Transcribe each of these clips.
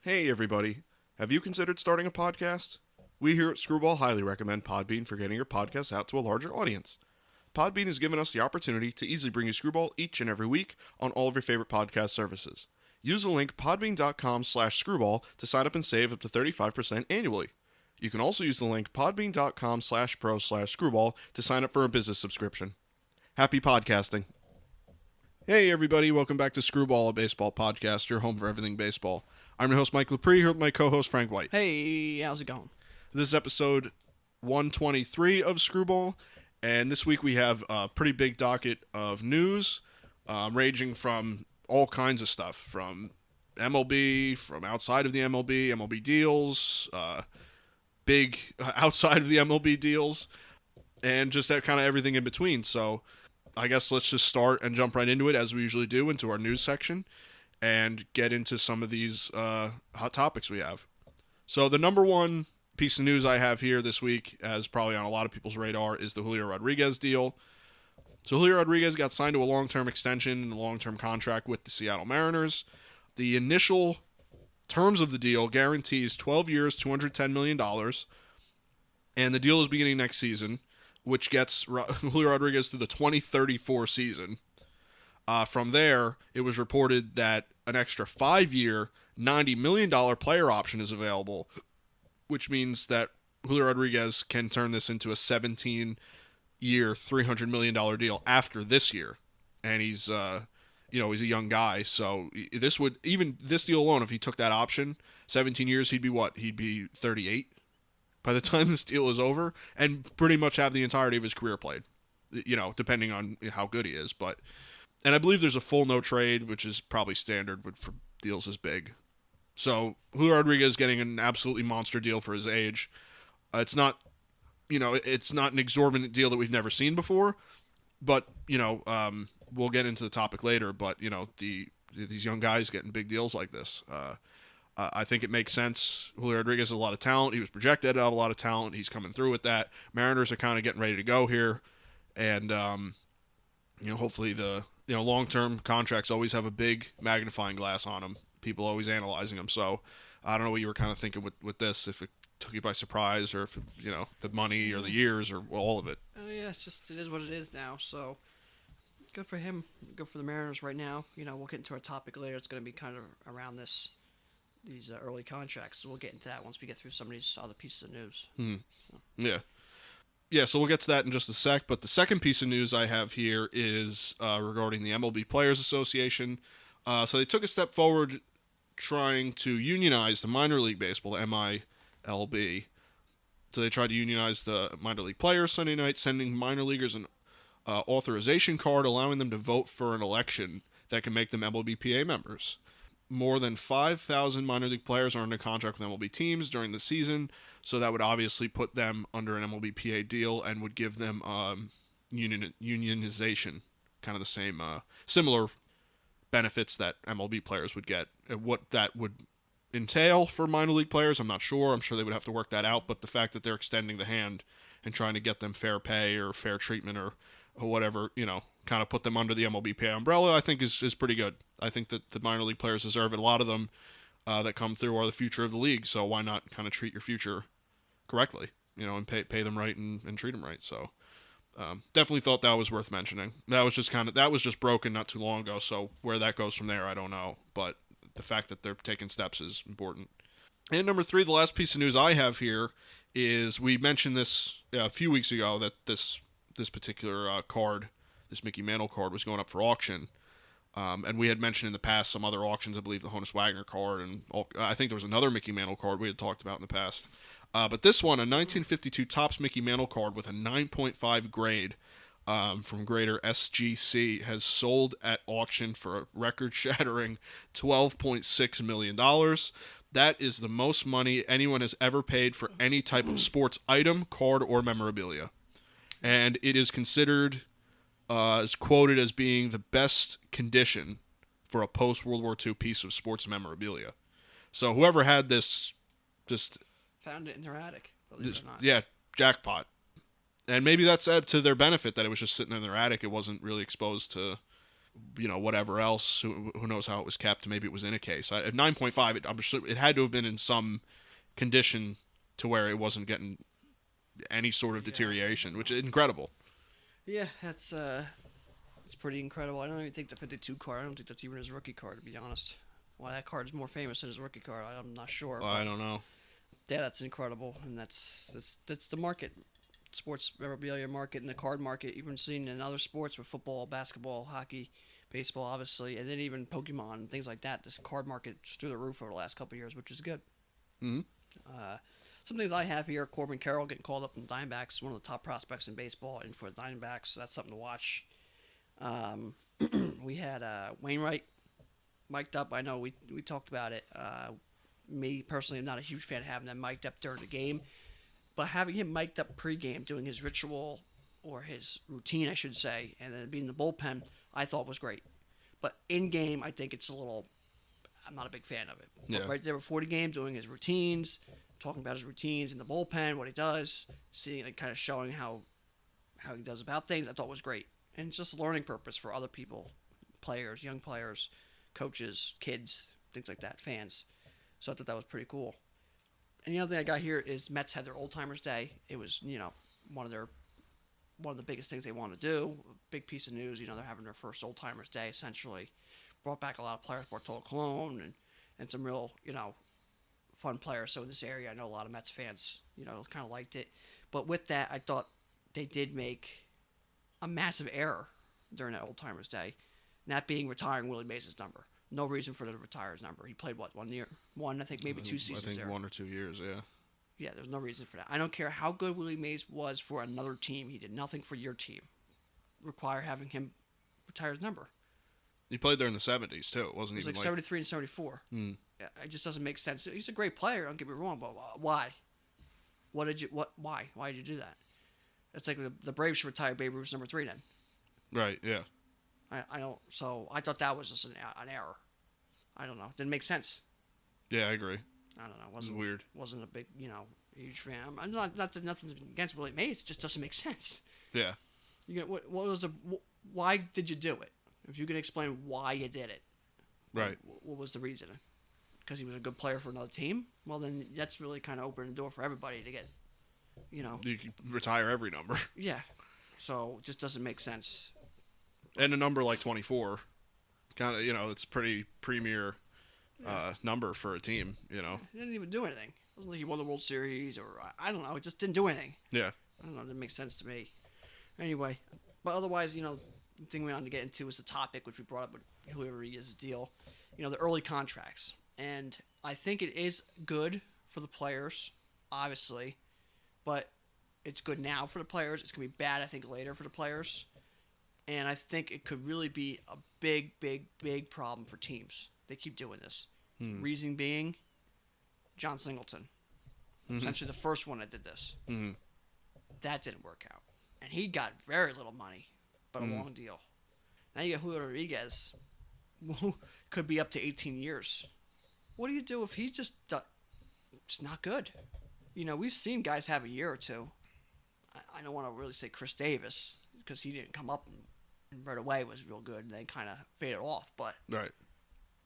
Hey everybody, have you considered starting a podcast? We here at Screwball highly recommend Podbean for getting your podcast out to a larger audience. Podbean has given us the opportunity to easily bring you Screwball each and every week on all of your favorite podcast services. Use the link podbean.com/screwball to sign up and save up to 35% annually. You can also use the link podbean.com/pro/screwball to sign up for a business subscription. Happy podcasting. Hey everybody, welcome back to Screwball, a baseball podcast, your home for everything baseball. I'm your host Mike Lepre, here with my co-host Frank White. Hey, how's it going? This is episode 123 of Screwball, and this week we have a pretty big docket of news, ranging from all kinds of stuff, from MLB, from outside of the MLB deals, big outside of the MLB deals, and just that kind of everything in between. So I guess let's just start and jump right into it, as we usually do, into our news section, and get into some of these hot topics we have. So the number one piece of news I have here this week, as probably on a lot of people's radar, is the Julio Rodriguez deal. So Julio Rodriguez got signed to a long-term extension and a long-term contract with the Seattle Mariners. The initial terms of the deal guarantees 12 years, $210 million, and the deal is beginning next season, which gets Julio Rodriguez through the 2034 season. From there, it was reported that an extra 5-year, $90 million player option is available, which means that Julio Rodriguez can turn this into a 17-year, $300 million deal after this year. And he's a young guy, so this deal alone, if he took that option, 17 years, he'd be what? He'd be 38 by the time this deal is over, and pretty much have the entirety of his career played, depending on how good he is, and I believe there's a full no trade, which is probably standard for deals this big. So Julio Rodriguez is getting an absolutely monster deal for his age. It's not an exorbitant deal that we've never seen before, but we'll get into the topic later. But these young guys getting big deals like this, I think it makes sense. Julio Rodriguez has a lot of talent. He was projected to have a lot of talent. He's coming through with that. Mariners are kind of getting ready to go here, and hopefully the long-term contracts always have a big magnifying glass on them. People always analyzing them. So I don't know what you were kind of thinking with this, if it took you by surprise, or if the money or the years or all of it. Yeah, it is what it is now. So good for him. Good for the Mariners right now. We'll get into our topic later. It's going to be kind of around these early contracts. So we'll get into that once we get through some of these other pieces of news. So. Yeah. Yeah, so we'll get to that in just a sec, but the second piece of news I have here is regarding the MLB Players Association. So they took a step forward trying to unionize the minor league baseball, the MILB. So they tried to unionize the minor league players Sunday night, sending minor leaguers an authorization card allowing them to vote for an election that can make them MLBPA members. More than 5,000 minor league players are under contract with MLB teams during the season, so that would obviously put them under an MLBPA deal and would give them unionization, kind of the same, similar benefits that MLB players would get. What that would entail for minor league players, I'm not sure. I'm sure they would have to work that out, but the fact that they're extending the hand and trying to get them fair pay or fair treatment or whatever, kind of put them under the MLBPA umbrella, I think is pretty good. I think that the minor league players deserve it. A lot of them that come through are the future of the league, so why not kind of treat your future correctly, and pay them right and treat them right. So definitely thought that was worth mentioning. That was just broken not too long ago, so where that goes from there, I don't know. But the fact that they're taking steps is important. And number 3, the last piece of news I have here is, we mentioned this a few weeks ago, that this particular card, this Mickey Mantle card, was going up for auction. And we had mentioned in the past some other auctions, I believe the Honus Wagner card, and I think there was another Mickey Mantle card we had talked about in the past. But this one, a 1952 Topps Mickey Mantle card with a 9.5 grade from grader SGC, has sold at auction for a record-shattering $12.6 million. That is the most money anyone has ever paid for any type of sports item, card, or memorabilia. And it is considered, is quoted as being the best condition for a post-World War II piece of sports memorabilia. So whoever had this just found it in their attic, believe it or not. Yeah, jackpot. And maybe that's to their benefit that it was just sitting in their attic. It wasn't really exposed to whatever else. Who knows how it was kept? Maybe it was in a case. At 9.5, I'm sure it had to have been in some condition to where it wasn't getting any sort of deterioration, which is incredible. Yeah, it's pretty incredible. I don't even think the 52 card. I don't think that's even his rookie card, to be honest. Why that card is more famous than his rookie card, I'm not sure. Well, I don't know. Yeah, that's incredible, and that's the market, sports memorabilia market, and the card market. You've been seeing in other sports with football, basketball, hockey, baseball, obviously, and then even Pokemon and things like that. This card market's through the roof over the last couple of years, which is good. Mm-hmm. Some things I have here: Corbin Carroll getting called up in the Diamondbacks, one of the top prospects in baseball, and for the Diamondbacks, so that's something to watch. We had Wainwright mic'd up. I know we talked about it. Me personally, I'm not a huge fan of having them mic'd up during the game, but having him mic'd up pregame, doing his ritual or his routine, I should say, and then being in the bullpen, I thought was great. But in game, I think it's a little. I'm not a big fan of it. Yeah. But right there before the game, doing his routines, talking about his routines in the bullpen, what he does, seeing and kind of showing how he does about things, I thought was great. And it's just a learning purpose for other people, players, young players, coaches, kids, things like that, fans. So I thought that was pretty cool. And the other thing I got here is Mets had their Old Timers Day. It was, one of the biggest things they want to do. A big piece of news. They're having their first Old Timers Day, essentially. Brought back a lot of players, Bartolo Colon, and some real, fun players. So in this area, I know a lot of Mets fans, kind of liked it. But with that, I thought they did make a massive error during that Old Timers Day, and that being retiring Willie Mays' number. No reason for him to retire his number. He played, 1 year? I think maybe 2 seasons there. I think 1 or 2 years, yeah. Yeah, there's no reason for that. I don't care how good Willie Mays was for another team. He did nothing for your team. Require having him retire his number. He played there in the 70s, too. It wasn't It was even like 73 and 74. Mm. Yeah, it just doesn't make sense. He's a great player, don't get me wrong, but why? Why? Why did you do that? It's like the Braves should retire Babe Ruth's number 3 then. Right, yeah. I don't. So I thought that was just an error. I don't know. Didn't make sense. Yeah, I agree. I don't know. It was weird. Wasn't a big, huge fan. I'm not nothing against Willie Mays. It just doesn't make sense. Yeah. What was why did you do it? If you can explain why you did it. Right. What was the reason? Because he was a good player for another team? Well, then that's really kind of opening the door for everybody to get, You can retire every number. Yeah. So it just doesn't make sense. And a number like 24, kind of, it's a pretty premier number for a team, He didn't even do anything. It wasn't like he won the World Series or, I don't know. It just didn't do anything. Yeah. I don't know. It didn't make sense to me. Anyway. But otherwise, the thing we wanted to get into was the topic, which we brought up with Julio Rodriguez's deal. The early contracts. And I think it is good for the players, obviously. But it's good now for the players. It's going to be bad, I think, later for the players. And I think it could really be a big, big, big problem for teams. They keep doing this. Reason being, John Singleton. Mm-hmm. Essentially the first one that did this. Mm-hmm. That didn't work out. And he got very little money, but a long deal. Now you got Julio Rodriguez, who could be up to 18 years. What do you do if he's just not good? We've seen guys have a year or two. I don't want to really say Chris Davis, because he didn't come up and right away was real good and then kind of faded off. But right.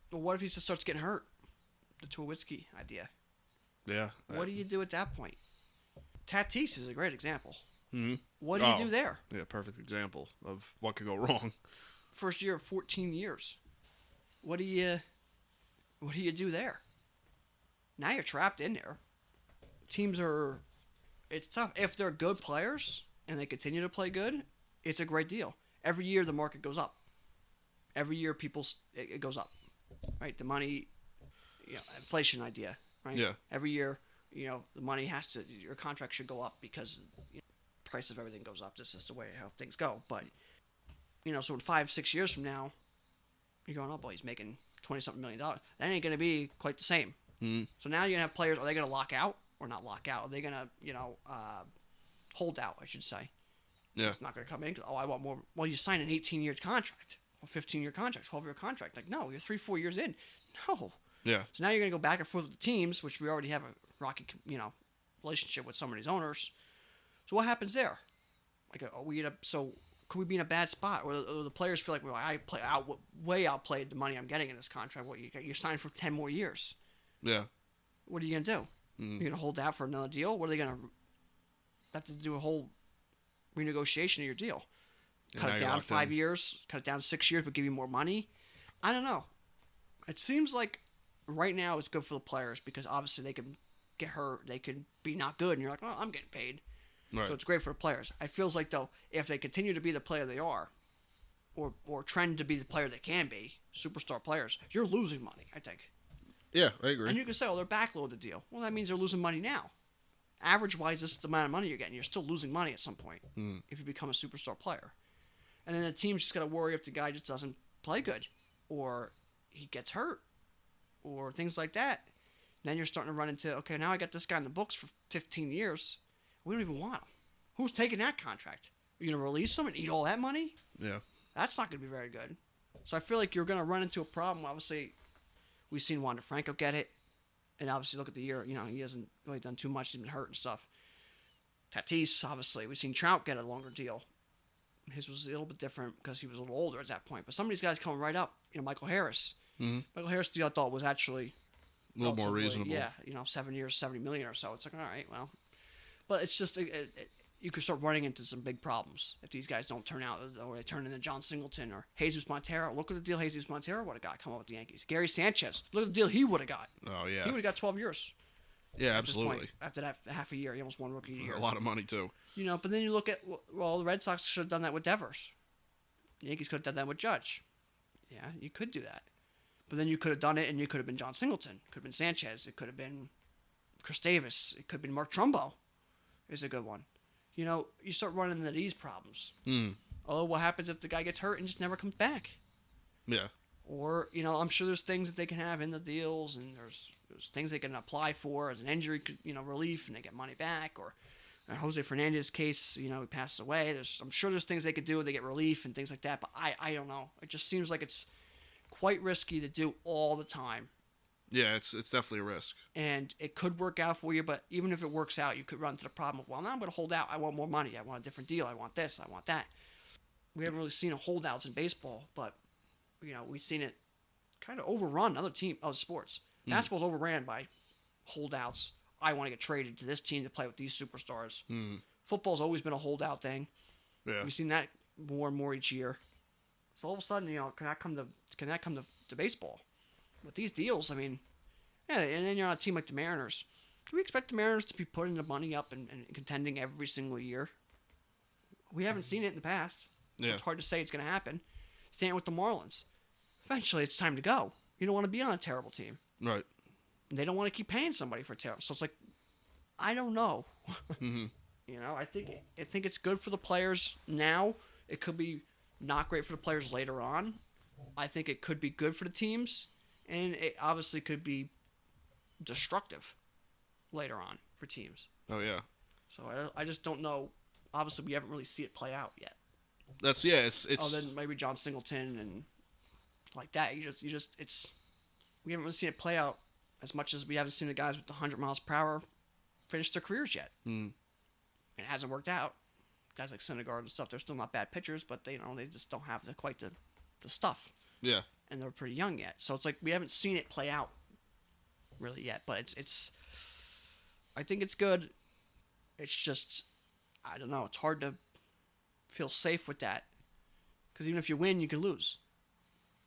But what if he just starts getting hurt? The Tulowitzki idea. Yeah. What do you do at that point? Tatis is a great example. Mm-hmm. What do you do there? Yeah, perfect example of what could go wrong. First year of 14 years. What do you do there? Now you're trapped in there. Teams are. It's tough. If they're good players and they continue to play good, it's a great deal. Every year the market goes up. Every year it goes up, right? The money, inflation idea, right? Yeah. Every year, the money your contract should go up because the price of everything goes up. This is the way how things go. But, so in 5-6 years from now, you're going, oh boy, he's making $20-something million. That ain't going to be quite the same. Mm-hmm. So now you're going to have players, are they going to lock out or not lock out? Are they going to, hold out, I should say? Yeah. It's not going to come in because, I want more. Well, you sign an 18-year contract, or 15-year contract, 12-year contract. Like, no, you're 3-4 years in. No. Yeah. So now you're going to go back and forth with the teams, which we already have a rocky, relationship with some of these owners. So what happens there? Like, are we so could we be in a bad spot? Or the players feel like, well, way outplayed the money I'm getting in this contract. What you're signed for 10 more years. Yeah. What are you gonna do? You're gonna hold out for another deal? What are they gonna have to do a whole renegotiation of your deal? Cut it down 5 years, cut it down 6 years, but give you more money? I don't know. It seems like right now it's good for the players because obviously they can get hurt, they could be not good, and you're like, oh, I'm getting paid. Right. So it's great for the players. It feels like, though, if they continue to be the player they are, or trend to be the player they can be, superstar players, you're losing money, I think. Yeah, I agree. And you can say, oh, they're backloaded the deal. Well, that means they're losing money now. Average-wise, this is the amount of money you're getting. You're still losing money at some point if you become a superstar player. And then the team's just got to worry if the guy just doesn't play good or he gets hurt or things like that. Then you're starting to run into, okay, now I got this guy in the books for 15 years. We don't even want him. Who's taking that contract? Are you going to release him and eat all that money? Yeah. That's not going to be very good. So I feel like you're going to run into a problem. Obviously, we've seen Wander Franco get it. And obviously, look at the year. You know, he hasn't really done too much. He's been hurt and stuff. Tatis, obviously. We've seen Trout get a longer deal. His was a little bit different because he was a little older at that point. But some of these guys coming right up. You know, Michael Harris. Mm-hmm. Michael Harris, I thought, was actually a little more reasonable. Yeah, 7 years, $70 million or so. It's like, all right, well. But it's just, you could start running into some big problems if these guys don't turn out, or they turn into John Singleton or Jesus Montero. Look at the deal Jesus Montero would have got come up with the Yankees. Gary Sanchez, look at the deal he would have got. Oh, yeah. He would have got 12 years. Yeah, absolutely. After that half a year, he almost won Rookie of the Year. A lot of money, too. You know, but then you look at, well, the Red Sox should have done that with Devers. The Yankees could have done that with Judge. Yeah, you could do that. But then you could have done it, and you could have been John Singleton. It could have been Sanchez. It could have been Chris Davis. It could have been Mark Trumbo. Is a good one. You know, you start running into these problems. Although, what happens if the guy gets hurt and just never comes back? Yeah. Or, you know, I'm sure there's things that they can have in the deals, and there's things they can apply for as an injury, relief, and they get money back. Or in Jose Fernandez's case, you know, he passes away. I'm sure there's things they could do. They get relief and things like that. But I don't know. It just seems like it's quite risky to do all the time. Yeah, it's definitely a risk. And it could work out for you, but even if it works out, you could run into the problem of, well, now I'm going to hold out. I want more money. I want a different deal. I want this. I want that. We haven't really seen holdouts in baseball, but, you know, we've seen it kind of overrun other sports. Basketball's overran by holdouts. I want to get traded to this team to play with these superstars. Football's always been a holdout thing. Yeah. We've seen that more and more each year. So all of a sudden, you know, can that come to baseball? With these deals, I mean, yeah, and then you're on a team like the Mariners. Do we expect the Mariners to be putting the money up and contending every single year? We haven't seen it in the past. Yeah. It's hard to say it's going to happen. Staying with the Marlins. Eventually, it's time to go. You don't want to be on a terrible team. Right. They don't want to keep paying somebody for terrible. So it's like, I don't know. You know, I think it's good for the players now. It could be not great for the players later on. I think it could be good for the teams. And it obviously could be destructive later on for teams. Oh, yeah. So I just don't know. Obviously, we haven't really seen it play out yet. It's. Oh, then maybe John Singleton and like that. We haven't really seen it play out as much as we haven't seen the guys with the 100 miles per hour finish their careers yet. It hasn't worked out. Guys like Syndergaard and stuff, they're still not bad pitchers, but they just don't have quite the stuff. Yeah. And they're pretty young yet. So it's like we haven't seen it play out really yet. But it's I think it's good. It's just, I don't know. It's hard to feel safe with that. Because even if you win, you can lose.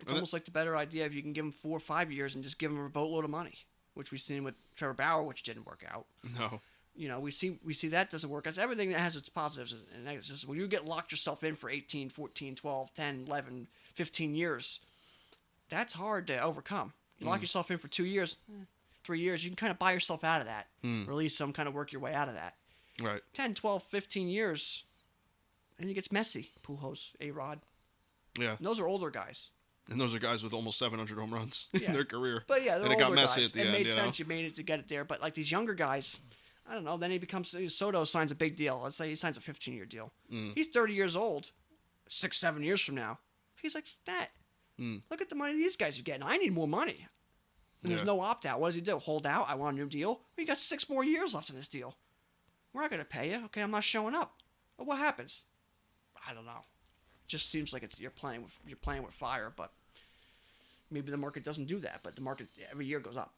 It's almost like the better idea if you can give them 4 or 5 years and just give them a boatload of money, which we've seen with Trevor Bauer, which didn't work out. No. You know, we see that doesn't work. As everything that has its positives and negatives. Just when you get locked yourself in for 18, 14, 12, 10, 11, 15 years, that's hard to overcome. You lock yourself in for 2 years, 3 years, you can kind of buy yourself out of that. Release some, kind of work your way out of that. Right. 10, 12, 15 years, and it gets messy. Pujols, A-Rod. Yeah. And those are older guys. And those are guys with almost 700 home runs in their career. But yeah, they're and it older got messy guys. at the It end. made sense. You made it to get it there. But like these younger guys, I don't know. Then he becomes Soto signs a big deal. Let's say he signs a 15-year deal. He's 30 years old. 6, 7 years from now, he's like that. Look at the money these guys are getting. I need more money. And there's no opt out. What does he do? Hold out? I want a new deal. Well, you got 6 more years left in this deal. We're not going to pay you. Okay, I'm not showing up. Well, what happens? I don't know. just seems like you're playing with fire. But maybe the market doesn't do that. But the market every year goes up.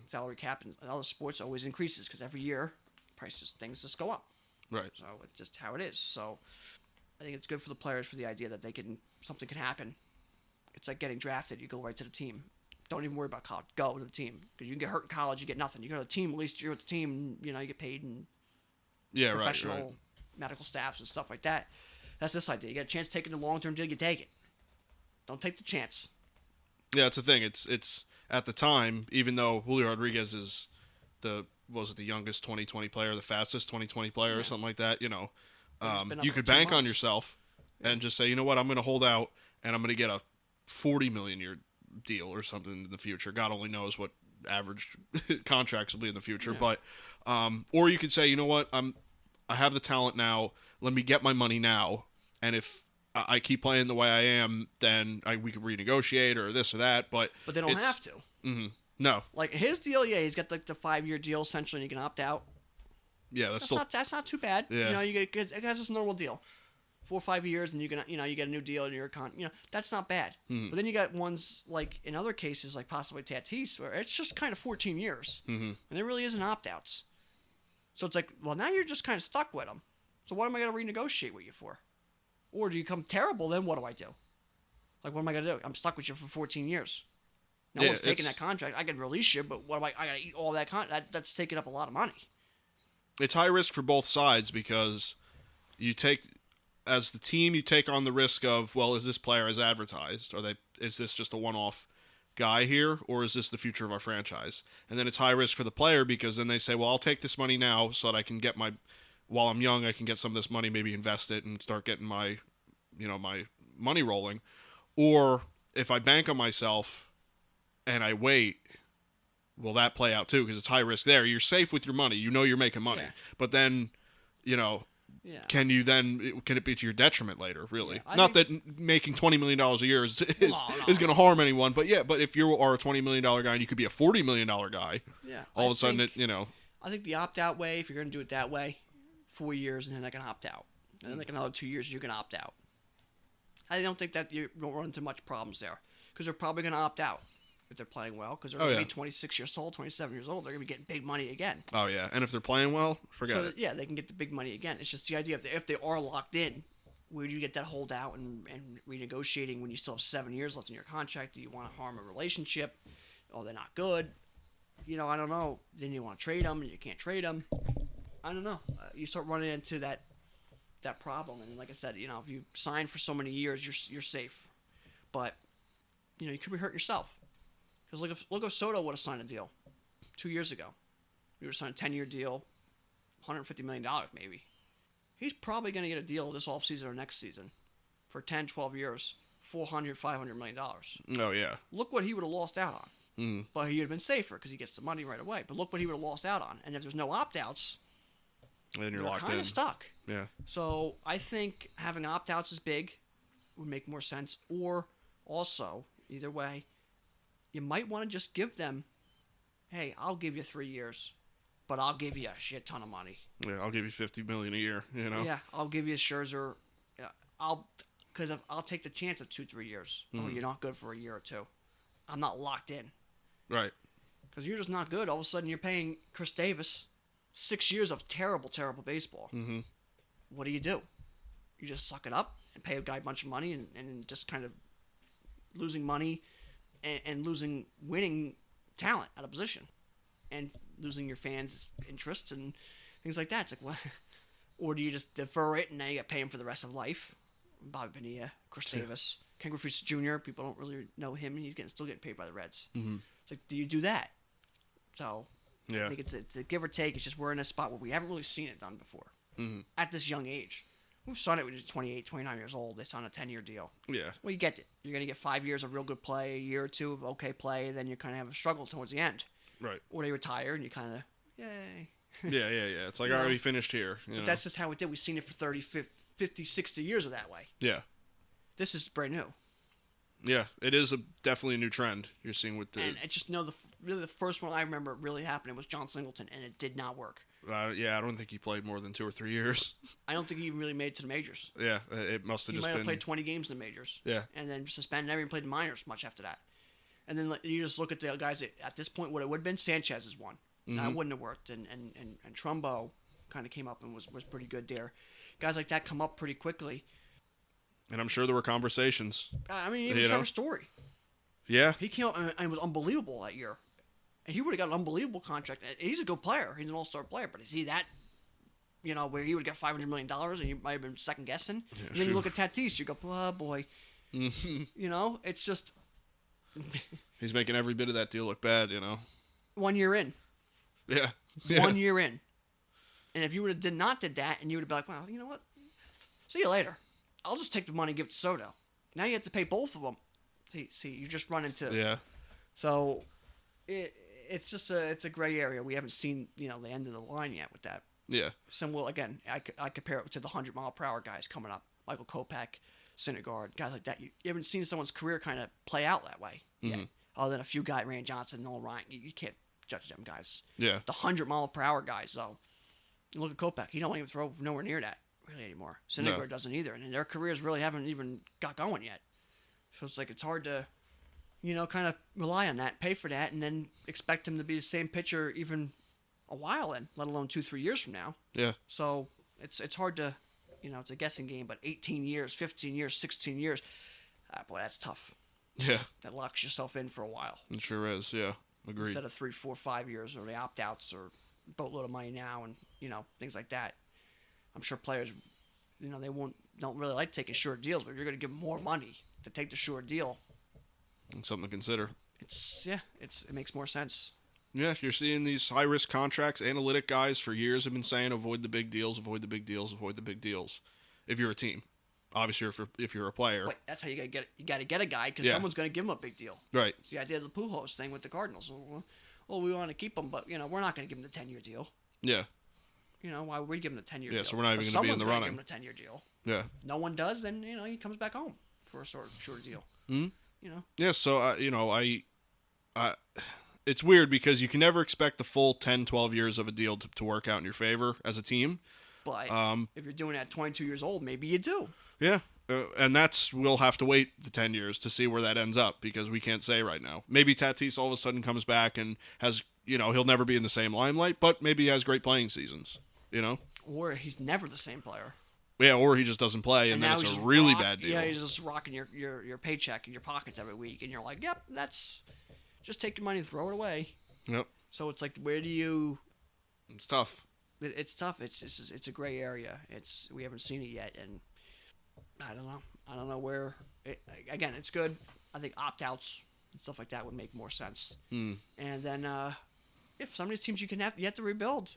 Salary cap in other sports always increases because every year things just go up. Right. So it's just how it is. So I think it's good for the players for the idea that something can happen. It's like getting drafted. You go right to the team. Don't even worry about college. Go to the team because you can get hurt in college. You get nothing. You go to the team. At least you're with the team. You get paid and professional medical staffs and stuff like that. That's this idea. You get a chance taking the long-term deal. You take it. Don't take the chance. Yeah, it's the thing. It's at the time, even though Julio Rodriguez is the youngest 2020 player, the fastest 2020 player, or something like that. You could bank on yourself and just say, you know what, I'm going to hold out and I'm going to get a $40 million year deal or something in the future. God only knows what average contracts will be in the future, but or you could say, you know what, I have the talent now. Let me get my money now, and if I keep playing the way I am, then we could renegotiate or this or that. But they don't have to. Mm-hmm. No. Like his deal, he's got like the 5-year deal essentially, and you can opt out. Yeah, that's not too bad. Yeah. You get it has this normal deal, 4 or 5 years, and you get a new deal, and you're that's not bad. Mm-hmm. But then you got ones like in other cases, like possibly Tatis, where it's just kind of 14 years, and there really isn't opt outs. So it's like, well, now you're just kind of stuck with them. So what am I going to renegotiate with you for? Or do you become terrible? Then what do I do? Like, what am I going to do? I'm stuck with you for 14 years. No one's taking that contract. I can release you, but what am I got to eat all that contract? That's taking up a lot of money. It's high risk for both sides because as the team, you take on the risk of, well, is this player as advertised? Is this just a one-off guy here, or is this the future of our franchise? And then it's high risk for the player because then they say, well, I'll take this money now so that I can get while I'm young, I can get some of this money, maybe invest it and start getting my money rolling. Or if I bank on myself and I wait, will that play out too? Because it's high risk there. You're safe with your money. You're making money. Yeah. But then, can it be to your detriment later, really? Yeah, Not that making $20 million a year is going to harm anyone, but if you are a $20 million guy and you could be a $40 million guy, all of a sudden, I think the opt-out way, if you're going to do it that way, 4 years and then they can opt out. And then like another 2 years, you can opt out. I don't think that you don't run into much problems there because they're probably going to opt out if they're playing well because they're going to be 26 years old, 27 years old. They're going to be getting big money again. Oh, yeah. And if they're playing well, forget it. Yeah, they can get the big money again. It's just the idea if they are locked in, where do you get that holdout and renegotiating when you still have 7 years left in your contract? Do you want to harm a relationship? Oh, they're not good. I don't know. Then you want to trade them and you can't trade them. I don't know. You start running into that problem, and like I said, if you sign for so many years, you're safe. But you could be hurting yourself. Because look if Soto would have signed a deal 2 years ago. He would have signed a 10-year deal, $150 million maybe. He's probably going to get a deal this offseason or next season for 10, 12 years, $400, $500 million. Oh, yeah. Look what he would have lost out on. Mm-hmm. But he would have been safer because he gets the money right away. But look what he would have lost out on. And if there's no opt-outs, then you're locked in. Kind of stuck. Yeah. So I think having opt-outs is big. Would make more sense. Or also, either way, you might want to just give them, hey, I'll give you 3 years, but I'll give you a shit ton of money. Yeah, I'll give you $50 million a year. Yeah, I'll give you Scherzer. I'll take the chance of 2-3 years. Mm-hmm. Oh, you're not good for a year or two. I'm not locked in. Right. Because you're just not good. All of a sudden, you're paying Chris Davis 6 years of terrible, terrible baseball. Mm-hmm. What do? You just suck it up and pay a guy a bunch of money and just kind of losing money and losing winning talent out of position and losing your fans' interests and things like that. It's like, what? Or do you just defer it and now you got to pay him for the rest of life? Bobby Bonilla, Chris Davis, Ken Griffey Jr., people don't really know him, and he's still getting paid by the Reds. Mm-hmm. It's like, do you do that? So yeah. I think it's a give or take. It's just we're in a spot where we haven't really seen it done before at this young age. We've signed it when you're 28, 29 years old. They signed a 10-year deal. Yeah. Well, you get it. You're going to get 5 years of real good play, a year or two of okay play, then you kind of have a struggle towards the end. Right. Or they retire, and you kind of, yay. Yeah. It's like, I already finished here. But that's just how it did. We've seen it for 30, 50, 60 years of that way. Yeah. This is brand new. Yeah, it is definitely a new trend you're seeing with the... And I just know the first one I remember really happening was John Singleton, and it did not work. Yeah, I don't think he played more than 2 or 3 years. I don't think he even really made it to the majors. Yeah, it must have He just might been. have played 20 games in the majors. Yeah. And then suspended, never even played the minors much after that. And then you just look at the guys that, at this point, what it would have been, Sanchez is one. Mm-hmm. That wouldn't have worked. And Trumbo kind of came up and was pretty good there. Guys like that come up pretty quickly. And I'm sure there were conversations. I mean, even Trevor Story. Yeah. He came up and was unbelievable that year. And he would have got an unbelievable contract. He's a good player. He's an all-star player. But is he that, where he would get $500 million and you might have been second-guessing? Yeah, and then you look at Tatis, you go, oh, boy. It's just... He's making every bit of that deal look bad, 1 year in. Yeah. 1 year in. And if you would have did that, and you would have been like, well, you know what? See you later. I'll just take the money and give it to Soto. Now you have to pay both of them. See, you just run into... Yeah. So, it's just it's a gray area. We haven't seen, the end of the line yet with that. Yeah. Well, again, I compare it to the 100-mile-per-hour guys coming up. Michael Kopech, Syndergaard, guys like that. You haven't seen someone's career kind of play out that way yet. Other than a few guys, Rand Johnson, Nola Ryan. You can't judge them guys. Yeah. The 100-mile-per-hour guys, though. You look at Kopech. He don't even throw nowhere near that really anymore. Syndergaard doesn't either. And their careers really haven't even got going yet. So it's like it's hard to, kind of rely on that, pay for that, and then expect him to be the same pitcher even a while in, let alone 2-3 years from now. Yeah. So it's hard to, it's a guessing game, but 18 years, 15 years, 16 years, boy, that's tough. Yeah. That locks yourself in for a while. It sure is, yeah. Agreed. Instead of 3, 4, 5 years, or the opt-outs, or boatload of money now, and, things like that. I'm sure players, they don't really like taking short deals, but you're going to give them more money to take the short deal. It's something to consider. It makes more sense. Yeah, you're seeing these high-risk contracts. Analytic guys for years have been saying avoid the big deals, avoid the big deals, avoid the big deals. If you're a team. Obviously, if you're a player. But that's how you got to get a guy, because someone's going to give him a big deal. Right. It's the idea of the Pujols thing with the Cardinals. Well, we want to keep him, but, we're not going to give him the 10-year deal. Yeah. Why would we give him the 10-year deal? Yeah, so we're not even going to be in the running. Someone's going to give him a 10-year deal. Yeah. If no one does, then, he comes back home for a shorter deal. Mm-hmm. Yeah, so, it's weird because you can never expect the full 10, 12 years of a deal to work out in your favor as a team. But if you're doing it at 22 years old, maybe you do. Yeah, and we'll have to wait the 10 years to see where that ends up because we can't say right now. Maybe Tatis all of a sudden comes back and has, he'll never be in the same limelight, but maybe he has great playing seasons, Or he's never the same player. Yeah, or he just doesn't play, and then it's a really bad deal. Yeah, he's just rocking your paycheck in your pockets every week, and you're like, yep, that's... Just take your money and throw it away. Yep. So it's like, where do you... It's tough. It's tough. It's a gray area. We haven't seen it yet, and I don't know. I don't know where... Again, it's good. I think opt-outs and stuff like that would make more sense. And then if some of these teams you have to rebuild.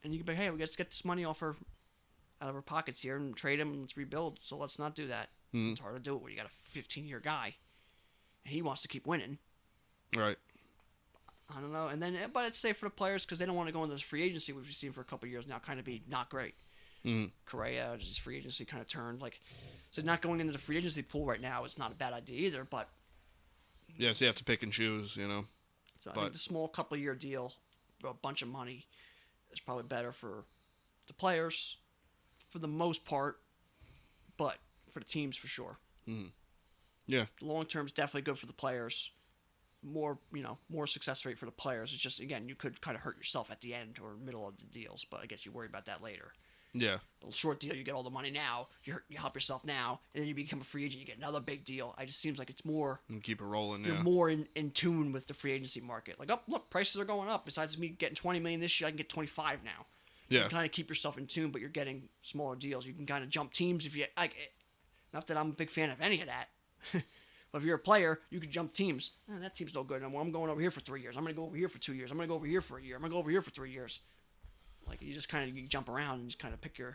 And you can be, hey, we got to get this money out of our pockets here and trade him and let's rebuild. So let's not do that. It's hard to do it when you got a 15-year guy. And he wants to keep winning. Right. I don't know. And then, but it's safe for the players because they don't want to go into this free agency, which we've seen for a couple of years now, kind of be not great. Correa, just free agency kind of turned. So not going into the free agency pool right now is not a bad idea either, but... Yeah, so you have to pick and choose, So I think the small couple-year deal, a bunch of money, is probably better for the players, for the most part, but for the teams for sure. Yeah. Long term is definitely good for the players. More success rate for the players. It's just, again, you could kind of hurt yourself at the end or middle of the deals, but I guess you worry about that later. Yeah. A short deal, you get all the money now, you help yourself now, and then you become a free agent, you get another big deal. It just seems like it's more... And keep it rolling, You're more in tune with the free agency market. Like, oh, look, prices are going up. Besides me getting $20 million this year, I can get 25 now. Yeah. You can kind of keep yourself in tune, but you're getting smaller deals. You can kind of jump teams if you... Not that I'm a big fan of any of that. But if you're a player, you could jump teams. That team's no good anymore. I'm going over here for 3 years. I'm going to go over here for 2 years. I'm going to go over here for a year. I'm going to go over here for 3 years. Like, you just kind of jump around and just kind of pick the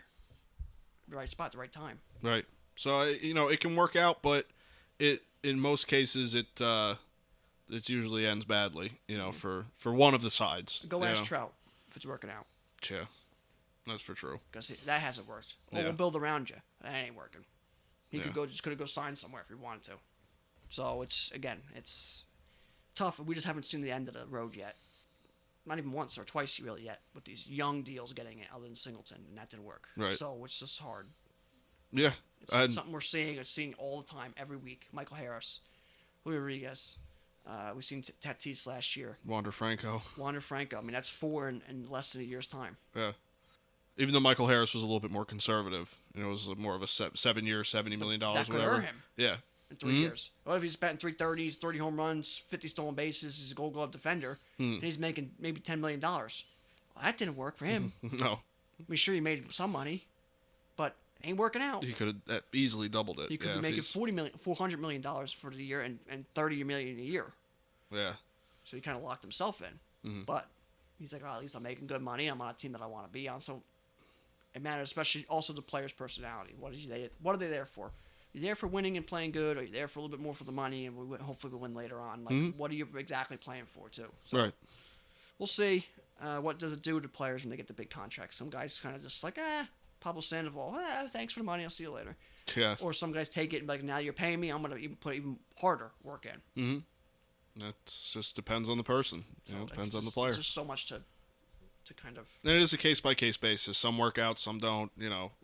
right spot at the right time. Right. So, it can work out, but in most cases, it usually ends badly, for one of the sides. Go ask Trout if it's working out. Yeah. That's for true. Because that hasn't worked. Well, we'll build around you. That ain't working. He could go sign somewhere if he wanted to. So it's tough. We just haven't seen the end of the road yet. not even once or twice really yet with these young deals getting it other than Singleton, and that didn't work. Right. So it's just hard. Yeah. It's something we're seeing all the time, every week. Michael Harris, Julio Rodriguez. We've seen Tatis last year. Wander Franco. I mean, that's 4 in less than a year's time. Yeah. Even though Michael Harris was a little bit more conservative, it was more of a 7-year, $70 million, that could whatever. hurt him. Yeah. In 3 years. What if he's batting 330s, 30 home runs, 50 stolen bases, he's a Gold Glove defender, and he's making maybe $10 million? Well, that didn't work for him. No. I mean, sure, he made some money, but it ain't working out. He could have easily doubled it. He could be making $400 million for the year and $30 million a year. Yeah. So he kind of locked himself in. But he's like, oh, at least I'm making good money. I'm on a team that I want to be on. So it matters, especially also the player's personality. What are they there for? You're there for winning and playing good, or you're there for a little bit more for the money, and hopefully we win later on. Like, what are you exactly playing for, too? So Right. we'll see. What does it do to players when they get the big contracts? Some guys kind of just like, Pablo Sandoval, thanks for the money, I'll see you later. Yeah. Or some guys take it and be like, now you're paying me, I'm going to even put even harder work in. That just depends on the person. Depends on the player. There's just so much to kind of... And it is a case-by-case basis. Some work out, some don't,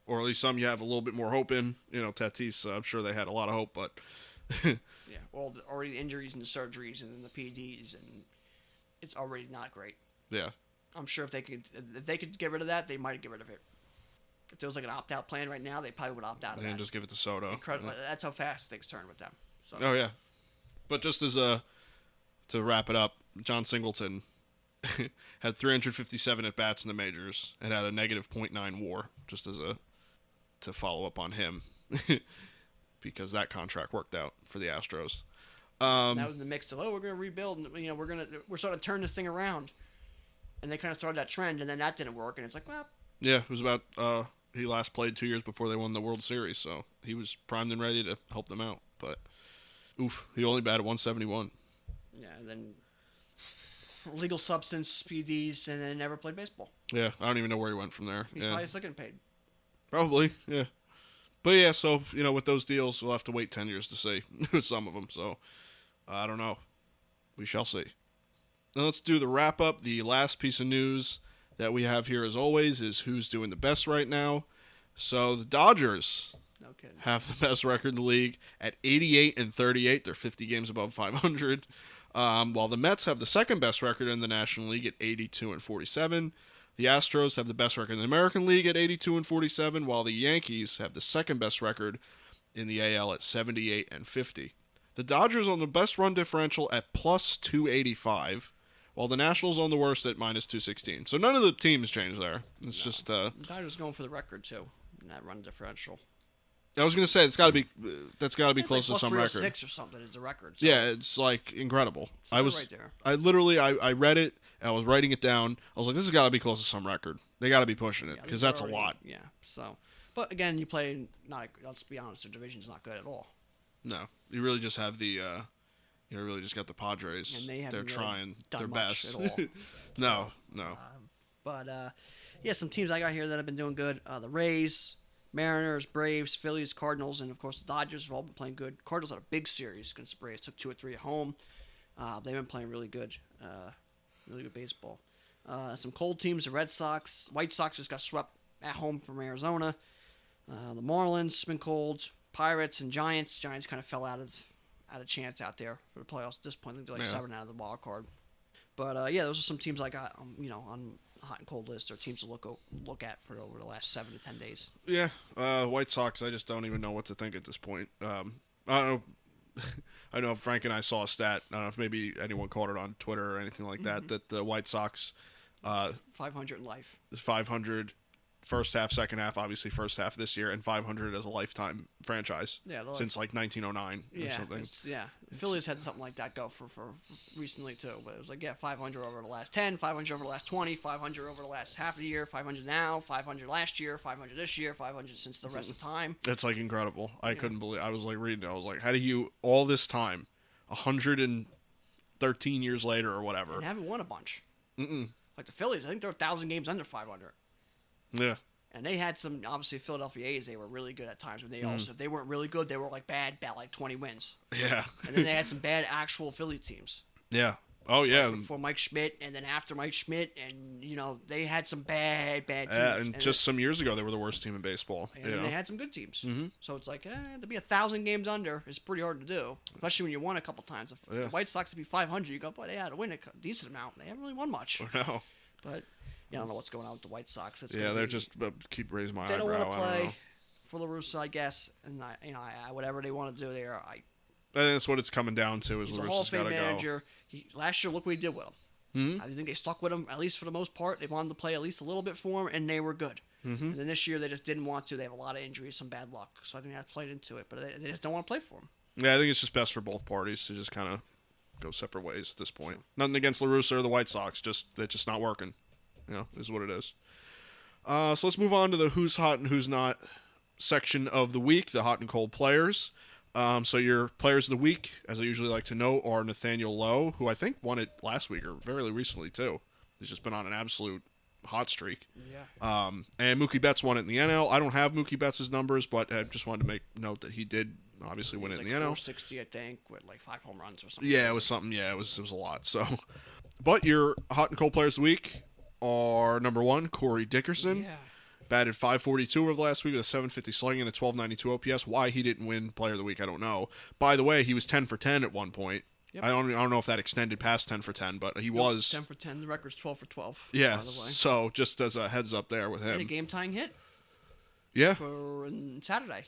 or at least some you have a little bit more hope in. Tatis, I'm sure they had a lot of hope, but... yeah, well, already the injuries and the surgeries and then the PEDs, and it's already not great. Yeah. I'm sure if they could get rid of that, they might get rid of it. If there was like an opt-out plan right now, they probably would opt out of that. And just give it to Soto. Incredible. Yeah. That's how fast things turn with them. So. Oh, yeah. But just to wrap it up, John Singleton had 357 at-bats in the majors and had a negative .9 WAR, just to follow up on him, because that contract worked out for the Astros. That was in the mix of, we're going to rebuild, and we're starting to turn this thing around. And they kind of started that trend, and then that didn't work, and it's like, well... Yeah, it was about, he last played 2 years before they won the World Series, so he was primed and ready to help them out. But, he only batted 171. Yeah, and then legal substance, PDs, and then never played baseball. Yeah, I don't even know where he went from there. He's probably still getting paid. Probably, yeah. But yeah, so, with those deals, we'll have to wait 10 years to see with some of them, so I don't know. We shall see. Now let's do the wrap-up. The last piece of news that we have here, as always, is who's doing the best right now. So the Dodgers have the best record in the league at 88-38. They're 50 games above 500. While the Mets have the second best record in the National League at 82-47. The Astros have the best record in the American League at 82-47, while the Yankees have the second best record in the AL at 78-50. The Dodgers on the best run differential at plus 285, while the Nationals on the worst at minus 216. So none of the teams changed there. It's just the Dodgers going for the record too in that run differential. I was gonna say that's got to be close like to some record. 6 or something is the record. So. Yeah, it's like incredible. So right there. I literally read it and I was writing it down. I was like, this has got to be close to some record. They got to be pushing it because that's already a lot. Yeah. So, but again, you play let's be honest, their division's not good at all. No, you really just have the. You really just got the Padres. And they're really trying their best. At all. No. But some teams I got here that have been doing good. The Rays, Mariners, Braves, Phillies, Cardinals, and of course the Dodgers have all been playing good. Cardinals had a big series against the Braves. Took 2 or 3 at home. They've been playing really good baseball. Some cold teams: the Red Sox, White Sox just got swept at home from Arizona. The Marlins been cold. Pirates and Giants. Giants kind of fell out of chance out there for the playoffs at this point. I think they're like 7 out of the wild card. But those are some teams I got on hot and cold list or teams to look at for over the last 7 to 10 days. Yeah, White Sox. I just don't even know what to think at this point. I don't know. I know Frank and I saw a stat. I don't know if maybe anyone caught it on Twitter or anything like that. That the White Sox 500 in life. 500 first half, second half. Obviously, first half this year, and 500 as a lifetime franchise. Yeah, since like 1909 or something. The Phillies had something like that go for recently too. But it was like 500 over the last 10, 500 over the last 20, 500 over the last half of the year, 500 now, 500 last year, 500 this year, 500 since the rest of the time. It's like incredible. I couldn't believe. I was like reading it. I was like, how do you all this time, 113 years later or whatever, and haven't won a bunch. Like the Phillies, I think they're 1,000 games under 500. Yeah. And they had some, obviously, Philadelphia A's, they were really good at times. But they also, if they weren't really good, they were like bad like 20 wins. Yeah. And then they had some bad actual Philly teams. Yeah. Oh yeah, Before Mike Schmidt, and then after Mike Schmidt, and they had some bad teams. and just some years ago they were the worst team in baseball. And they had some good teams. Mm-hmm. So it's like to be 1,000 games under is pretty hard to do, especially when you won a couple times. If the White Sox to be 500, you go, boy, they had to win a decent amount. They haven't really won much. No. But I don't know what's going on with the White Sox. They're just keep raising my eyebrow. They don't want to I play for La Russa, I guess, and whatever they want to do there. I think that's what it's coming down to. Is he's La a Hall of Russa's Fame got to manager. Last year, look what he did with him. Mm-hmm. I think they stuck with him, at least for the most part. They wanted to play at least a little bit for him, and they were good. Mm-hmm. And then this year, they just didn't want to. They have a lot of injuries, some bad luck. So I think that played into it. But they just don't want to play for him. Yeah, I think it's just best for both parties to just kind of go separate ways at this point. Nothing against La Russa or the White Sox. It's just not working. Is what it is. So let's move on to the who's hot and who's not section of the week, the hot and cold players. So your players of the week, as I usually like to know, are Nathaniel Lowe, who I think won it last week or very recently too. He's just been on an absolute hot streak. Yeah. And Mookie Betts won it in the NL. I don't have Mookie Betts' numbers, but I just wanted to make note that he did obviously win it in the NL. 460, I think, with like 5 home runs or something. Yeah, it was something. Yeah, it was a lot. So, but your hot and cold players of the week are number 1, Corey Dickerson. Yeah. Batted .542 over the last week with a .750 slugging and a .1292 OPS. Why he didn't win Player of the Week, I don't know. By the way, he was 10 for 10 at one point. Yep. I don't know if that extended past 10 for 10, but he was 10 for 10. The record's 12 for 12. Yeah. By the way. So just as a heads up there with him. And a game tying hit. Yeah. For Saturday.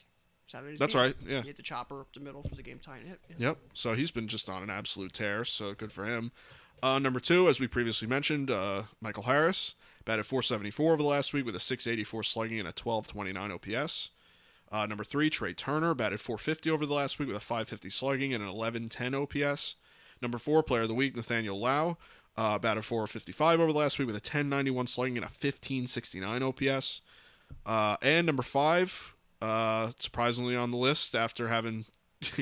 That's game. right. Yeah. He hit the chopper up the middle for the game tying hit. Yeah. Yep. So he's been just on an absolute tear. So good for him. Number 2, as we previously mentioned, Michael Harris. Batted .474 over the last week with a .684 slugging and a .1229 OPS. Number 3, Trey Turner. Batted .450 over the last week with a .550 slugging and an .1110 OPS. Number 4, Player of the Week, Nathaniel Lowe. Batted .455 over the last week with a .1091 slugging and a .1569 OPS. And number 5, surprisingly on the list after having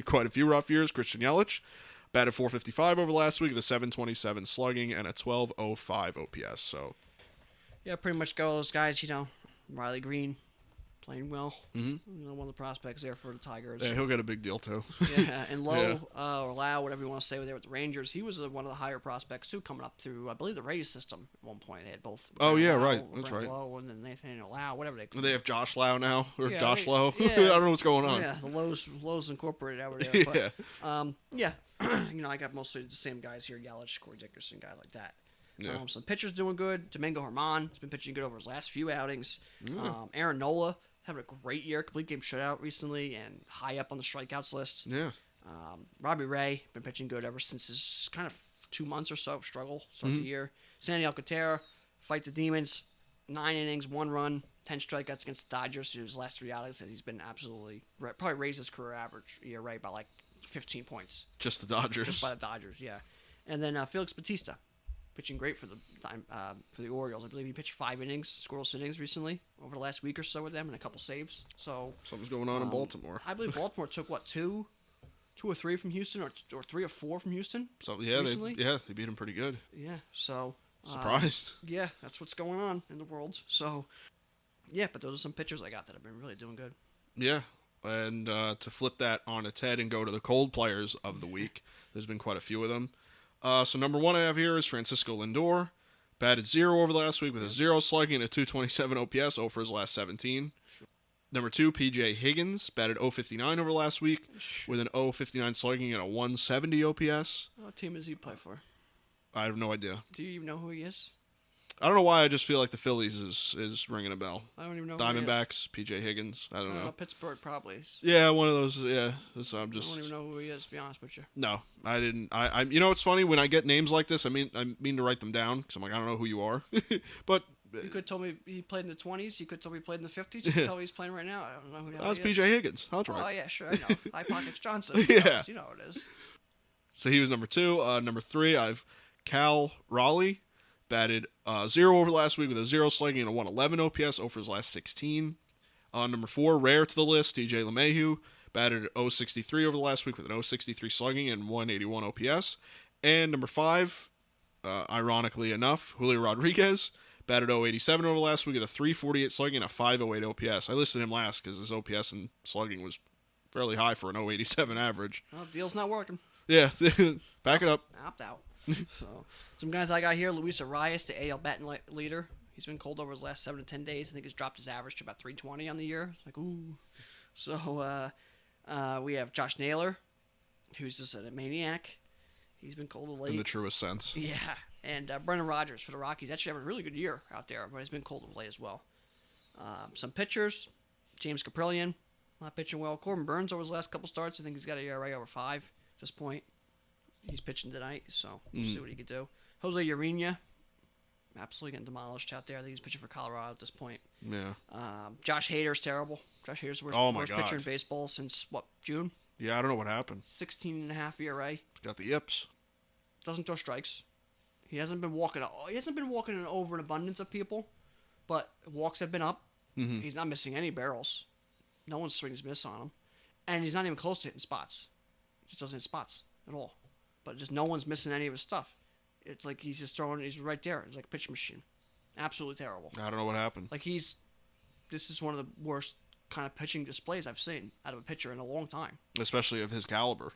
quite a few rough years, Christian Yelich. Batted .455 over the last week with a .727 slugging and a .1205 OPS. So. Yeah, pretty much got all those guys, Riley Green playing well. Mm-hmm. One of the prospects there for the Tigers. Yeah, he'll get a big deal too. Yeah, and Lowe, or Lau, whatever you want to say, there with the Rangers, he was one of the higher prospects too, coming up through, I believe, the Rays system at one point. They had both. Oh, yeah, Lau, right. That's right. Lowe, and then Nathaniel Lau, whatever they call They have Josh Lau now, or yeah, Josh Lowe. Yeah. I don't know what's going on. Yeah, the Lowe's Incorporated over there. But, Yeah. I got mostly the same guys here, Yelich, Corey Dickerson, guy like that. Yeah. Some pitchers doing good. Domingo Germán has been pitching good over his last few outings. Aaron Nola having a great year, complete game shutout recently, and high up on the strikeouts list. Yeah. Robbie Ray been pitching good ever since his kind of 2 months or so of struggle start the year. Sandy Alcantara, fight the demons, 9 innings, 1 run, 10 strikeouts against the Dodgers. His last 3 outings, he's been absolutely probably raised his career average ERA by like 15 points. Just the Dodgers. Just by the Dodgers, yeah. And then Felix Bautista, pitching great for the Orioles. I believe he pitched 5 innings, scoreless innings recently over the last week or so with them, and a couple saves. So something's going on in Baltimore. I believe Baltimore took two or 3 from Houston, or 3 or 4 from Houston. So yeah, recently. they beat him pretty good. Yeah, so surprised. Yeah, that's what's going on in the world. So yeah, but those are some pitchers I got that have been really doing good. Yeah. And to flip that on its head and go to the cold players of the week, there's been quite a few of them. So number 1 I have here is Francisco Lindor. Batted 0 over the last week with a 0 slugging and a .227 OPS over his last 17. Number 2, P.J. Higgins. Batted .059 over last week with an .059 slugging and a .170 OPS. What team does he play for? I have no idea. Do you even know who he is? I don't know why. I just feel like the Phillies is ringing a bell. I don't even know. Diamondbacks, P.J. Higgins. I don't know. Pittsburgh probably. Yeah, one of those. Yeah, I don't even know who he is. To be honest with you. No, I didn't. I you know, it's funny when I get names like this. I mean to write them down because I'm like, I don't know who you are. But you could tell me he played in the 20s. You could tell me he played in the 50s. You could tell me he's playing right now. I don't know who the hell that was he is. P.J. Higgins. That's right. Oh yeah, sure. I know. High Pockets Johnson. Yeah, you know what it is. So he was number 2. Number 3, I've Cal Raleigh. Batted 0 over last week with a 0 slugging and a .111 OPS over his last 16. Number 4, rare to the list, TJ LeMahieu. Batted .063 over the last week with an .063 slugging and .181 OPS. And number 5, ironically enough, Julio Rodriguez. Batted .087 over the last week with a .348 slugging and a .508 OPS. I listed him last because his OPS and slugging was fairly high for an .087 average. Well, deal's not working. Yeah, back it up. Opt out. So, some guys I got here: Luis Arias, the AL batting leader. He's been cold over his last 7 to 10 days. I think he's dropped his average to about 320 on the year. It's like, ooh. So, we have Josh Naylor, who's just a maniac. He's been cold of late. In the truest sense. Yeah. And Brendan Rodgers for the Rockies. Actually having a really good year out there, but he's been cold of late as well. Some pitchers. James Caprillion, not pitching well. Corbin Burns over his last couple starts. I think he's got an ERA over 5 at this point. He's pitching tonight, so we'll see what he can do. Jose Urena, absolutely getting demolished out there. I think he's pitching for Colorado at this point. Yeah. Josh Hader's terrible. Josh Hader's the worst pitcher in baseball since, June? Yeah, I don't know what happened. 16.5 ERA. He's got the yips. Doesn't throw strikes. He hasn't been walking in over an abundance of people, but walks have been up. Mm-hmm. He's not missing any barrels. No one swings miss on him. And he's not even close to hitting spots. He just doesn't hit spots at all. But just no one's missing any of his stuff. It's like he's just throwing, he's right there. It's like a pitch machine. Absolutely terrible. I don't know what happened. Like this is one of the worst kind of pitching displays I've seen out of a pitcher in a long time. Especially of his caliber.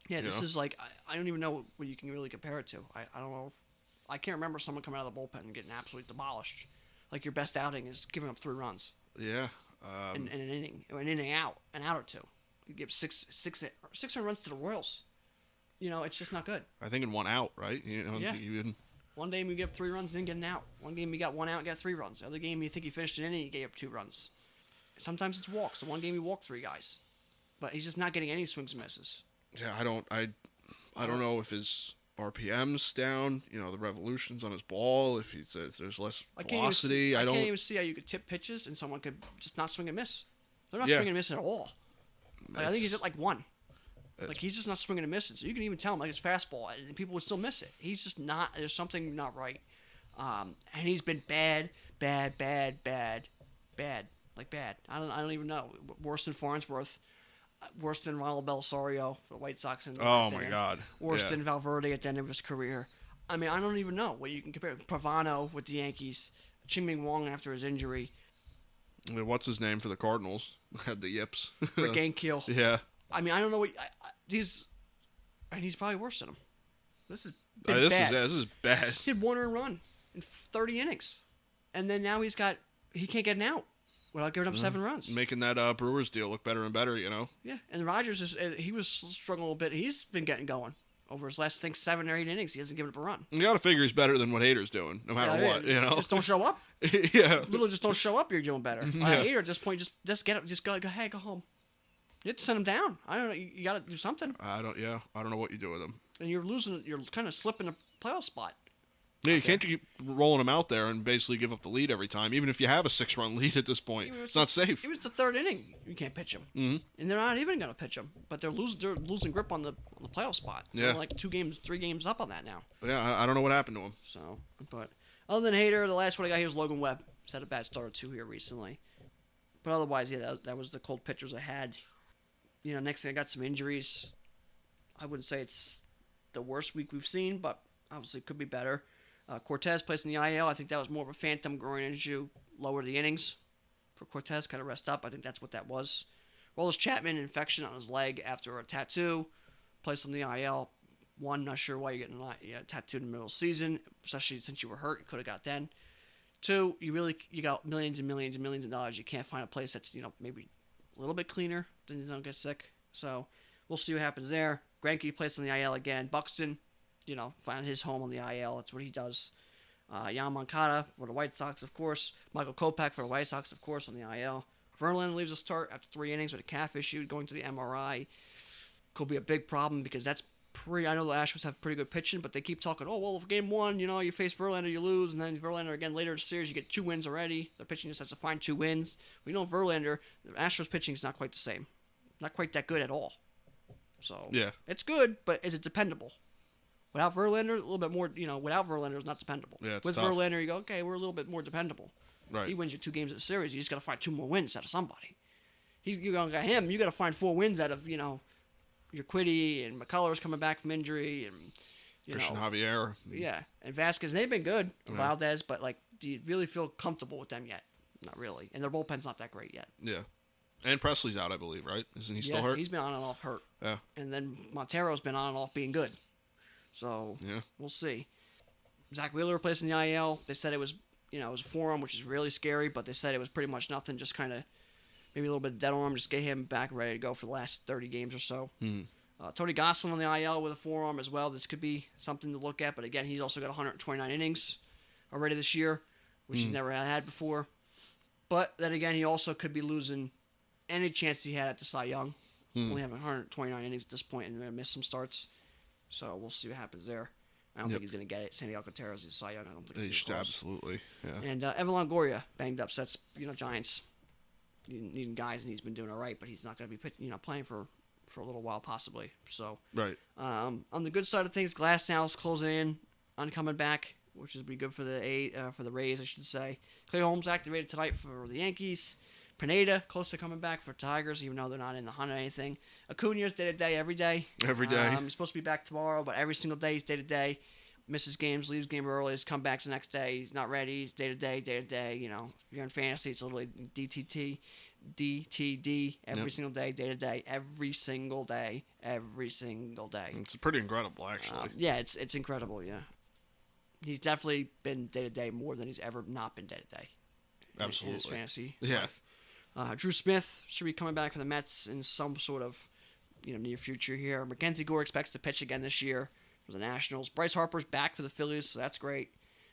Yeah, this is like, I don't even know what you can really compare it to. I don't know. I can't remember someone coming out of the bullpen and getting absolutely demolished. Like your best outing is giving up 3 runs. Yeah. In an inning, or an inning out, an out or two. You give six runs to the Royals. It's just not good. I think in 1 out, right? Yeah. One game you give 3 runs, then get an out. One game you got 1 out, and got 3 runs. The other game you think you finished an inning, you gave up 2 runs. Sometimes it's walks. The one game you walked 3 guys, but he's just not getting any swings and misses. Yeah, I don't know if his RPM's down. The revolutions on his ball. If there's less velocity, I can't even see how you could tip pitches and someone could just not swing and miss. They're not swinging and missing at all. I think he's at like 1. Like he's just not swinging and missing. So you can even tell him like his fastball, and people would still miss it. He's just not. There's something not right. And he's been bad. Like bad. I don't even know. Worse than Farnsworth. Worse than Ronald Belisario for the White Sox. Oh my God. Worse than Valverde at the end of his career. I mean, I don't even know what you can compare. Pavano with the Yankees. Ching-Ming Wong after his injury. What's his name for the Cardinals? Had the yips. Rick Ankiel. Yeah. I mean, I don't know what he's probably worse than him. This is bad. This is bad. He had 1 earned run in 30 innings, and then now he can't get an out without giving up 7 runs. Making that Brewers deal look better and better, Yeah, and Rogers he was struggling a little bit. He's been getting going over his last 7 or 8 innings. He hasn't given up a run. You got to figure he's better than what Hader's doing, no matter what. Just don't show up. Yeah. Literally, just don't show up. You're doing better. Hader at this point, just get up. Just go home. You have to send him down. I don't know. You got to do something. I don't know what you do with him. And you're losing. You're kind of slipping a playoff spot. Yeah, you can't keep rolling him out there and basically give up the lead every time, even if you have a 6-run lead at this point. It's not safe. It was the 3rd inning. You can't pitch him, and they're not even going to pitch him. But they're losing grip on the playoff spot. Yeah, they're like 3 games up on that now. Yeah, I don't know what happened to him. So, but other than Hader, the last one I got here was Logan Webb. He's had a bad start or 2 here recently. But otherwise, yeah, that was the cold pitchers I had. Next thing I got some injuries. I wouldn't say it's the worst week we've seen, but obviously it could be better. Cortez placed in the IL. I think that was more of a phantom groin issue. Lower the innings for Cortez, kind of rest up. I think that's what that was. Rollins Chapman, infection on his leg after a tattoo. Placed on the IL. 1, not sure why you're getting a tattoo in the middle of the season, especially since you were hurt. You could have got then. 2, you got millions and millions and millions of dollars. You can't find a place that's maybe a little bit cleaner, then you don't get sick. So we'll see what happens there. Greinke placed on the IL again. Buxton, find his home on the IL. That's what he does. Jan Moncada for the White Sox, of course. Michael Kopech for the White Sox, of course, on the IL. Verlander leaves a start after 3 innings with a calf issue, going to the MRI. Could be a big problem because that's I know the Astros have pretty good pitching, but they keep talking, if game 1, you face Verlander, you lose, and then Verlander again later in the series, you get 2 wins already. The pitching just has to find 2 wins. We know Verlander, the Astros pitching is not quite the same. Not quite that good at all. So, yeah, it's good, but is it dependable? Without Verlander, a little bit more, without Verlander, it's not dependable. Yeah, it's With tough. Verlander, you go, okay, we're a little bit more dependable. Right. He wins you 2 games of the series. You just got to find 2 more wins out of somebody. You got him. You got to find 4 wins out of, your Quiddy and McCullers coming back from injury and Christian Javier. Yeah, and Vasquez. They've been good. Yeah. Valdez, but do you really feel comfortable with them yet? Not really. And their bullpen's not that great yet. Yeah. And Presley's out, I believe, right? Isn't he still hurt? He's been on and off hurt. Yeah. And then Montero's been on and off being good. So Yeah. we'll see. Zach Wheeler replacing the IL. They said it was, it was a forearm, which is really scary, but they said it was pretty much nothing, just kind of maybe a little bit of dead arm, just get him back ready to go for the last 30 games or so. Tony Gosling on the IL with a forearm as well. This could be something to look at, but again, he's also got 129 innings already this year, which he's never had before. But then again, he also could be losing any chance he had at the Cy Young. Only having 129 innings at this point and going to miss some starts. So we'll see what happens there. I don't think he's going to get it. Sandy Alcantara's his Cy Young. I don't think he's close. Absolutely. Yeah. And Evan Longoria banged up. So that's, Giants needing guys, and he's been doing all right, but he's not going to be playing for a little while possibly. So Right. on the good side of things, Glasnow's closing in on coming back, which is be good for the Rays, I should say. Clay Holmes activated tonight for the Yankees. Pineda close to coming back for Tigers, even though they're not in the hunt or anything. Acuna's day to day every day. Every day. He's supposed to be back tomorrow, but every single day he's day to day. Misses games, leaves game early, comes back the next day. He's not ready. He's day to day, day to day. If you're in fantasy, it's literally DTD every single day, day to day, every single day, every single day. It's pretty incredible, actually. Yeah, it's incredible. Yeah, he's definitely been day to day more than he's ever not been day to day. Absolutely. In his fantasy Yeah. life. Drew Smith should be coming back for the Mets in some sort of near future here. Mackenzie Gore expects to pitch again this year for the Nationals. Bryce Harper's back for the Phillies, so that's great.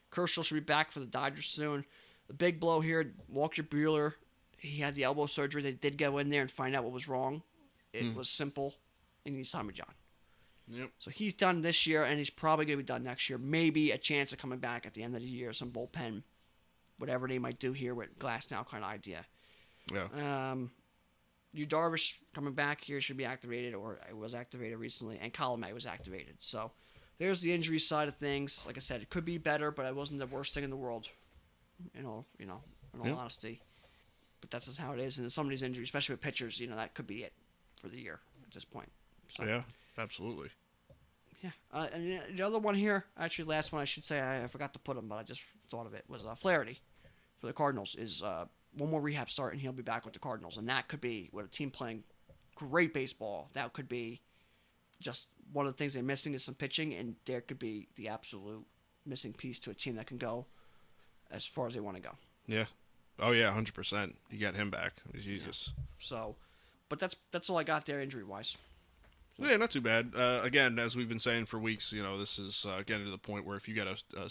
Kershaw should be back for the Dodgers soon. The big blow here, Walker Bueller. He had the elbow surgery. They did go in there and find out what was wrong. It was simple, and he's Tommy John. Yep. So he's done this year, and he's probably going to be done next year. Maybe a chance of coming back at the end of the year, some bullpen, whatever they might do here with Glasnow kind of idea. Yeah. Yu Darvish coming back here should be activated, or it was activated recently, and Colomé was activated. So there's the injury side of things. Like I said, it could be better, but it wasn't the worst thing in the world. In all honesty. But that's just how it is. And some of these injuries, especially with pitchers, that could be it for the year at this point. So, yeah, absolutely. Yeah. And the other one here, actually, last one I should say, I forgot to put him, but I just thought of it, was Flaherty for the Cardinals is one more rehab start, and he'll be back with the Cardinals. And that could be, with a team playing great baseball, that could be just one of the things they're missing is some pitching, and there could be the absolute missing piece to a team that can go as far as they want to go. Yeah. Oh, yeah, 100%. You got him back. Jesus. Yeah. So, but that's all I got there injury-wise. Yeah, not too bad. Again, as we've been saying for weeks, this is getting to the point where if you get a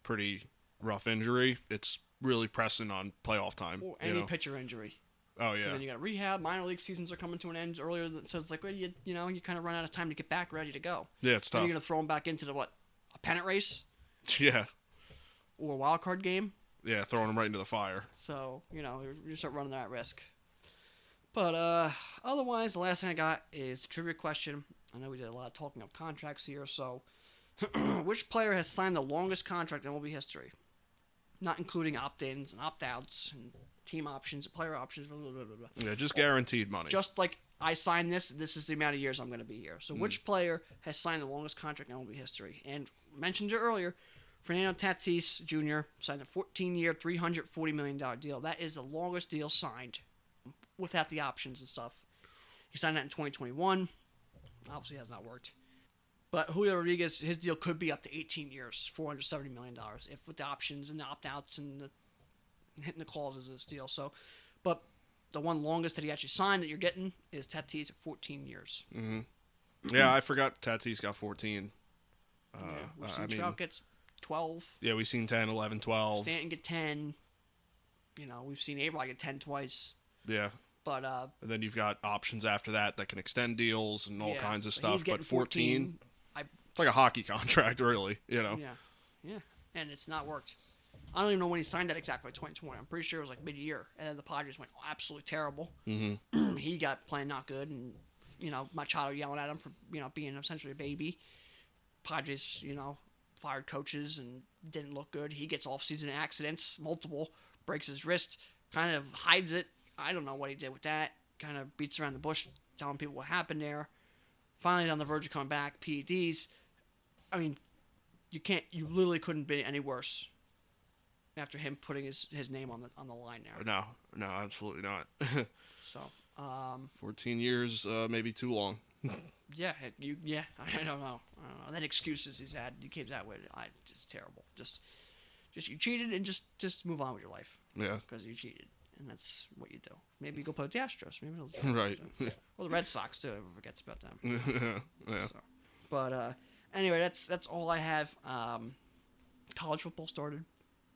pretty rough injury, it's really pressing on playoff time. Or any pitcher injury. Oh, yeah. And then you got rehab. Minor league seasons are coming to an end earlier, so it's like, well, you kind of run out of time to get back ready to go. Yeah, it's tough. Then you're going to throw them back into a pennant race? Yeah. Or a wild card game? Yeah, throwing them right into the fire. So, you start running that risk. But otherwise, the last thing I got is the trivia question. I know we did a lot of talking of contracts here, so which player has signed the longest contract in MLB history? Not including opt-ins and opt-outs and team options, player options, blah, blah, blah, blah. Yeah, just guaranteed money. Just like I signed this is the amount of years I'm going to be here. So which player has signed the longest contract in MLB history? And mentioned it earlier, Fernando Tatis Jr. signed a 14-year, $340 million deal. That is the longest deal signed without the options and stuff. He signed that in 2021. Obviously has not worked. But Julio Rodriguez, his deal could be up to 18 years, $470 million, if with the options and the opt-outs and the hitting the clauses of this deal. So, but the one longest that he actually signed that you're getting is Tatis at 14 years. Mm-hmm. Yeah, I forgot Tatis got 14. We've seen Trout gets 12. Yeah, we've seen 10, 11, 12. Stanton get 10. We've seen A-Rod get 10 twice. Yeah. But and then you've got options after that can extend deals and all kinds of stuff. He's getting but 14, 14 it's like a hockey contract, really. Yeah, and it's not worked. I don't even know when he signed that exactly. 2020. I'm pretty sure it was like mid-year, and then the Padres went absolutely terrible. Mm-hmm. He got playing not good, and Machado yelling at him for being essentially a baby. Padres fired coaches and didn't look good. He gets off-season accidents, multiple, breaks his wrist, kind of hides it. I don't know what he did with that. Kind of beats around the bush, telling people what happened there. Finally, on the verge of coming back, PEDs. I mean, you literally couldn't be any worse after him putting his name on the line there. No, absolutely not. So, 14 years, maybe too long. Yeah, I don't know. And then excuses he's had, he came out with, it's terrible. Just you cheated and just move on with your life. Yeah. Because you cheated, and that's what you do. Maybe go play with the Astros. Maybe he'll Right. Well, the Red Sox too. Everyone forgets about them. Yeah. So, but anyway, that's all I have. College football started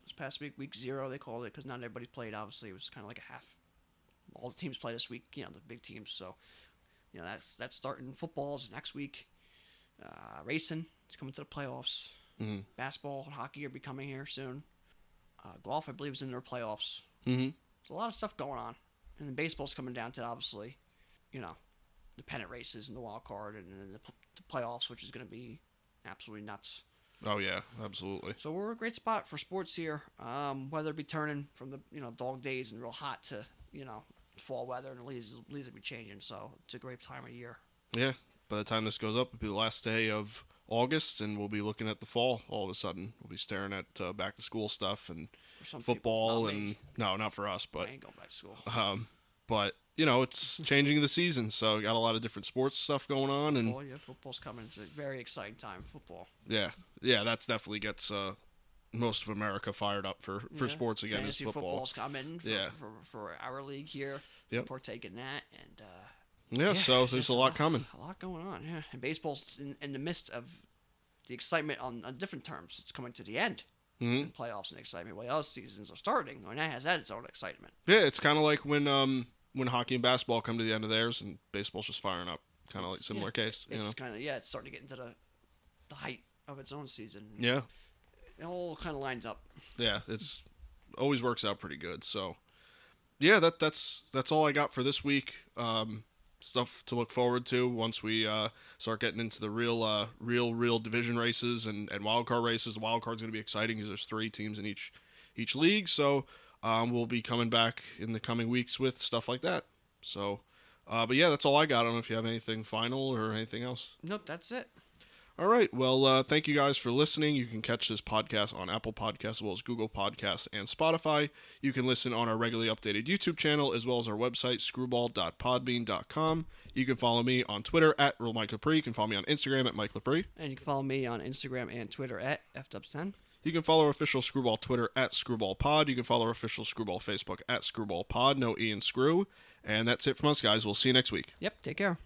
this past week, week 0 they called it, because not everybody played. Obviously, it was kind of like a half. All the teams play this week. The big teams. So, that's starting. Football's next week. Racing is coming to the playoffs. Mm-hmm. Basketball and hockey are becoming here soon. Golf, I believe, is in their playoffs. Mm-hmm. There's a lot of stuff going on. And then baseball's coming down to, obviously, the pennant races and the wild card and then the playoffs, which is going to be absolutely nuts. Oh, yeah, absolutely. So we're a great spot for sports here. Weather be turning from the, dog days and real hot to, fall weather, and leaves will be changing. So it's a great time of year. Yeah, by the time this goes up, it'll be the last day of August, and we'll be looking at the fall all of a sudden. We'll be staring at back-to-school stuff and football. No, not for us, but I ain't going back to school. But, it's changing the season, so got a lot of different sports stuff going on. And football's coming. It's a very exciting time for football. Yeah, that definitely gets most of America fired up for sports again. Fantasy is football. football's coming for our league here. Yep. Partake in that. And so there's a lot coming. A lot going on, yeah. And baseball's in the midst of the excitement on different terms. It's coming to the end. Mm-hmm. Playoffs and excitement. Well, other seasons are starting, and that has its own excitement. Yeah, it's kind of like when hockey and basketball come to the end of theirs, and baseball's just firing up. Kind of like similar case. It's kind of it's starting to get into the height of its own season. Yeah. It all kind of lines up. Yeah, it's always works out pretty good. So, yeah, that's all I got for this week. Stuff to look forward to once we start getting into the real division races and wild card races. The wild card's going to be exciting because there's 3 teams in each league. So we'll be coming back in the coming weeks with stuff like that. So, but yeah, that's all I got. I don't know if you have anything final or anything else. Nope, that's it. All right. Well, thank you guys for listening. You can catch this podcast on Apple Podcasts as well as Google Podcasts and Spotify. You can listen on our regularly updated YouTube channel as well as our website, screwball.podbean.com. You can follow me on Twitter at RealMikeLepre. You can follow me on Instagram at Mike Lepre. And you can follow me on Instagram and Twitter at FDubs10. You can follow our official Screwball Twitter at ScrewballPod. You can follow our official Screwball Facebook at ScrewballPod. No E in Screw. And that's it from us, guys. We'll see you next week. Yep. Take care.